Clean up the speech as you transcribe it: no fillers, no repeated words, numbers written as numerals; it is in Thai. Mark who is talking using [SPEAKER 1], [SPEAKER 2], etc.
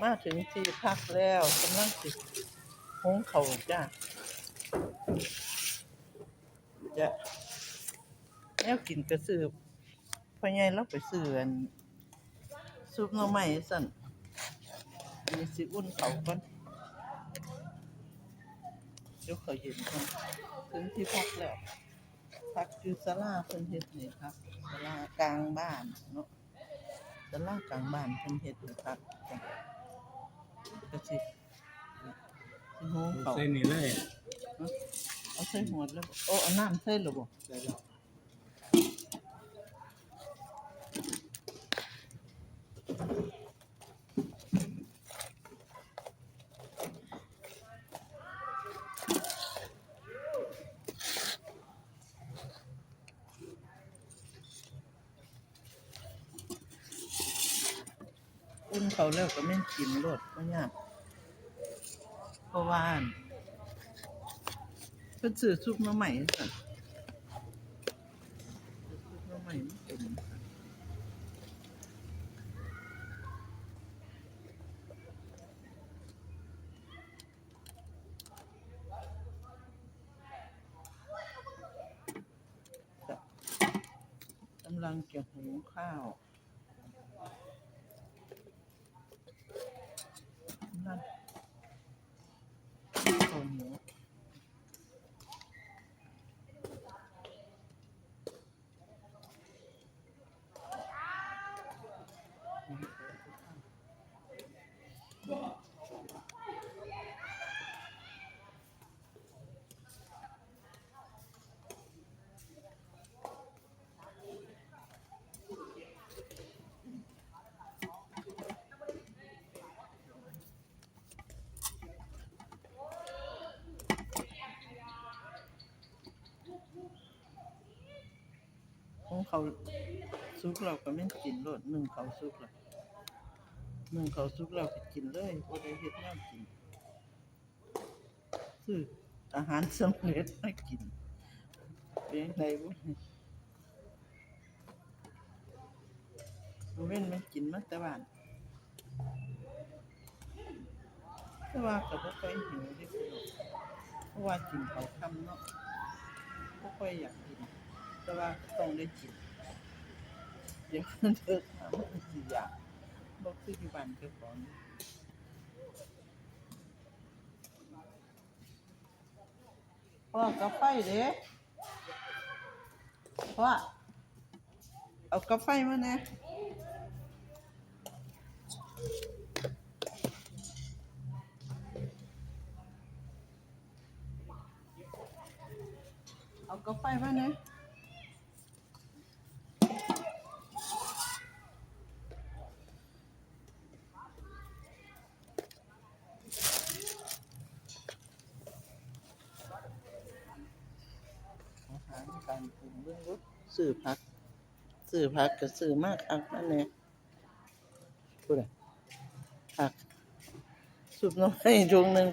[SPEAKER 1] มาถึงที่พักแล้วกำลังสิหุงข้าวจ้าจะแนวกินกระสือพ่อใหญ่เราไปซื้ออันซุปหน่อไม้สั่นอันนี้สิอุ่นข้าวก่อนเดี๋ยวเขาเย็นก่อนถึงที่พักแล้วพักอยู่ศาลาเพิ่นเฮ็ดนี่ครับศาลากลางบ้านเนาะศาลากลางบ้านเพิ่นเฮ็ดนี่ครับจ้ะก็สิหุงข้าว
[SPEAKER 2] ใส่นี่เลย
[SPEAKER 1] เอาใส่หมดแล้วบ่โอ้เอาน้ำใส่แล้วบ่
[SPEAKER 2] ใส่แล้ว
[SPEAKER 1] อุ่นเขาแล้วก็แม่นกินโลดบ่ยากเพราะว่าอั่นเพิ่นซื้อซุปหน่อไม้ซั่นซุปหน่อไม้มันเป็นจ้ะกำลังจะหุงข้าวนั่นข้าวเหนียวหุงข้าวสุกแล้วก็แม่นกินโลดนึ่งข้าวสุกแล้วนึ่งข้าวสุกแล้วก็กินเลยบ่ได้เฮ็ดแนวกินซื้ออาหารสำเร็จมากินเป็นจั่งใดบ่มื้อเว้นมันกินมาแต่บ้านแต่ว่าก็บ่ค่อยหิวเดะพี่น้องเพราะว่ากินข้าวค่ำเนาะบ่ค่อยอยากกินแต่ว่าต้องได้กินเดี๋ยวมันเลิกมามันก็สิอยากบ่คืออยู่บ้านเจ้าของพ่อกาไฟเด้พ่อเอากาไฟมาแหน่เอากาไฟมาแหน่อาหารการกินเบิ่งดูซื้อผักก็ซื้อมาคักนั่นแหละพูดอะผักซุปหน่อไม้ถุงหนึ่ง